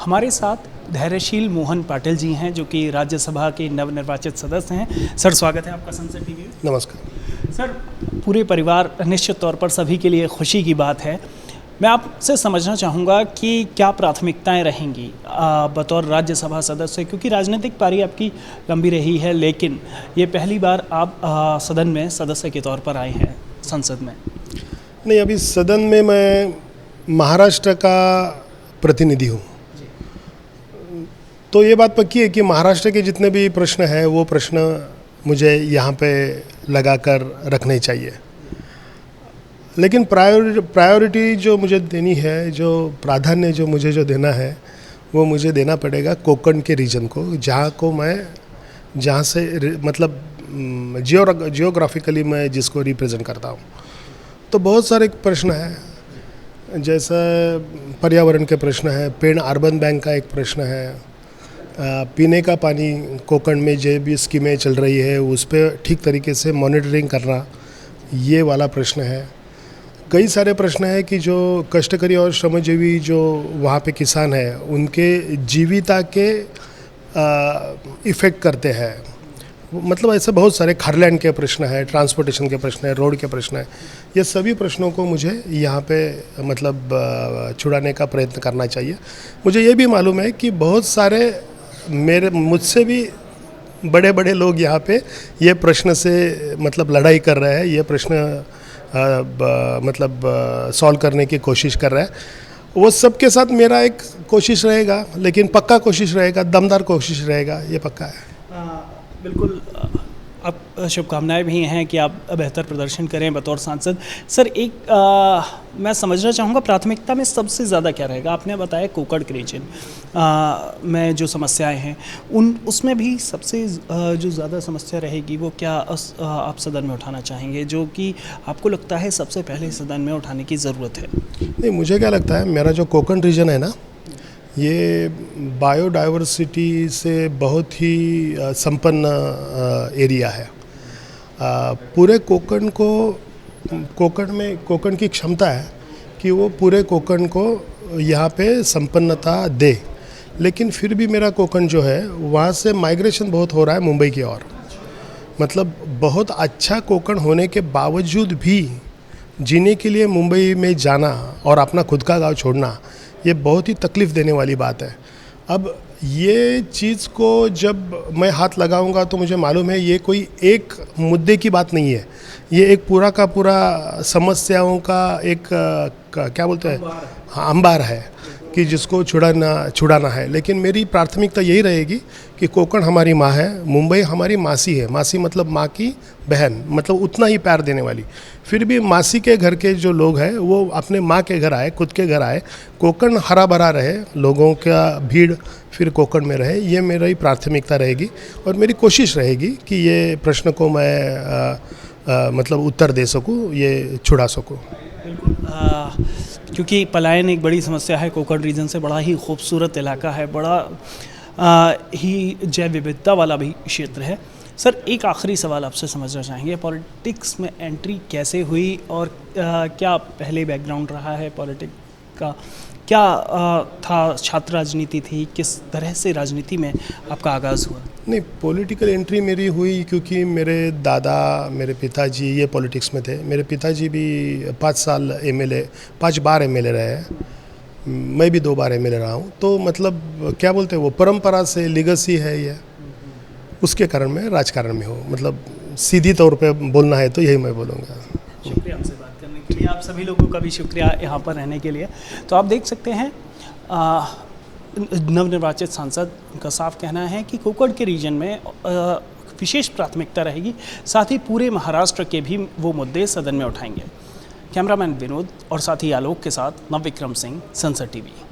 हमारे साथ धैर्यशील मोहन पाटिल जी हैं जो कि राज्यसभा के नवनिर्वाचित सदस्य हैं। सर, स्वागत है आपका संसद टीवी में। नमस्कार सर, पूरे परिवार, निश्चित तौर पर सभी के लिए खुशी की बात है। मैं आपसे समझना चाहूँगा कि क्या प्राथमिकताएं रहेंगी बतौर राज्यसभा सदस्य, क्योंकि राजनीतिक पारी आपकी लंबी रही है, लेकिन ये पहली बार आप सदन में सदस्य के तौर पर आए हैं संसद में। नहीं, अभी सदन में मैं महाराष्ट्र का प्रतिनिधि हूँ, तो ये बात पक्की है कि महाराष्ट्र के जितने भी प्रश्न हैं वो प्रश्न मुझे यहाँ पे लगाकर रखने चाहिए। लेकिन प्रायोरिटी जो मुझे देनी है, जो प्राधान्य जो मुझे देना है, वो मुझे देना पड़ेगा कोंकण के रीजन को, जहाँ से मतलब जियोग्राफिकली मैं जिसको रिप्रेजेंट करता हूँ। तो बहुत सारे प्रश्न हैं, जैसा पर्यावरण के प्रश्न है, पेड़ अर्बन बैंक का एक प्रश्न है, पीने का पानी कोंकण में जो भी स्कीमें चल रही है उस पर ठीक तरीके से मॉनिटरिंग करना, ये वाला प्रश्न है। कई सारे प्रश्न हैं कि जो कष्टकरी और श्रमजीवी जो वहाँ पे किसान हैं उनके जीविका के इफ़ेक्ट करते हैं। मतलब ऐसे बहुत सारे खारलैंड के प्रश्न है, ट्रांसपोर्टेशन के प्रश्न है, रोड के प्रश्न है। ये सभी प्रश्नों को मुझे यहाँ पे मतलब छुड़ाने का प्रयत्न करना चाहिए। मुझे ये भी मालूम है कि बहुत सारे मुझसे भी बड़े बड़े लोग यहाँ पे ये प्रश्न से मतलब लड़ाई कर रहे हैं, ये प्रश्न मतलब सॉल्व करने की कोशिश कर रहे हैं। वो सबके साथ मेरा एक कोशिश रहेगा, लेकिन पक्का कोशिश रहेगा, दमदार कोशिश रहेगा, ये पक्का है। बिल्कुल, अब शुभकामनाएं भी हैं कि आप बेहतर प्रदर्शन करें बतौर सांसद। सर, मैं समझना चाहूँगा प्राथमिकता में सबसे ज़्यादा क्या रहेगा। आपने बताया कोंकण के रीजन में जो समस्याएं हैं उसमें भी सबसे जो ज़्यादा समस्या रहेगी वो क्या आप सदन में उठाना चाहेंगे, जो कि आपको लगता है सबसे पहले सदन में उठाने की ज़रूरत है? नहीं, मुझे क्या लगता है, मेरा जो कोंकण रीजन है ना, ये बायोडाइवर्सिटी से बहुत ही संपन्न एरिया है। पूरे कोंकण की क्षमता है कि वो पूरे कोंकण को यहाँ पे संपन्नता दे। लेकिन फिर भी मेरा कोंकण जो है वहाँ से माइग्रेशन बहुत हो रहा है मुंबई की ओर। मतलब बहुत अच्छा कोंकण होने के बावजूद भी जीने के लिए मुंबई में जाना और अपना खुद का गांव छोड़ना, ये बहुत ही तकलीफ़ देने वाली बात है। अब ये चीज़ को जब मैं हाथ लगाऊंगा तो मुझे मालूम है ये कोई एक मुद्दे की बात नहीं है, ये एक पूरा का पूरा समस्याओं का एक क्या बोलते हैं, हाँ, अंबार है कि जिसको छुड़ाना है। लेकिन मेरी प्राथमिकता यही रहेगी कि कोंकण हमारी माँ है, मुंबई हमारी मासी है। मासी मतलब माँ की बहन, मतलब उतना ही प्यार देने वाली। फिर भी मासी के घर के जो लोग हैं वो अपने माँ के घर आए, खुद के घर आए, कोंकण हरा भरा रहे, लोगों का भीड़ फिर कोंकण में रहे, ये मेरी प्राथमिकता रहेगी। और मेरी कोशिश रहेगी कि ये प्रश्न को मैं मतलब उत्तर दे सकूँ, ये छुड़ा सकूँ। बिल्कुल, क्योंकि पलायन एक बड़ी समस्या है कोंकण रीजन से। बड़ा ही खूबसूरत इलाका है, बड़ा ही जैव विविधता वाला भी क्षेत्र है। सर, एक आखिरी सवाल आपसे समझना चाहेंगे, पॉलिटिक्स में एंट्री कैसे हुई और क्या पहले बैकग्राउंड रहा है पॉलिटिक्स का, क्या था, छात्र राजनीति थी, किस तरह से राजनीति में आपका आगाज़ हुआ? नहीं, पॉलिटिकल एंट्री मेरी हुई क्योंकि मेरे दादा, मेरे पिताजी ये पॉलिटिक्स में थे। मेरे पिताजी भी 5 बार एमएलए रहे हैं, मैं भी 2 बार एमएलए रहा हूँ। तो मतलब क्या बोलते हैं, वो परंपरा से लीगेसी है ये, उसके कारण मैं राजकारण में हूँ। मतलब सीधी तौर पे बोलना है तो यही मैं बोलूँगा। शुक्रिया आपसे बात करने के लिए, आप सभी लोगों का भी शुक्रिया यहाँ पर रहने के लिए। तो आप देख सकते हैं नवनिर्वाचित सांसद का साफ कहना है कि कोंकण के रीजन में विशेष प्राथमिकता रहेगी, साथ ही पूरे महाराष्ट्र के भी वो मुद्दे सदन में उठाएंगे। कैमरामैन विनोद और साथी आलोक के साथ नवविक्रम सिंह, संसद टीवी।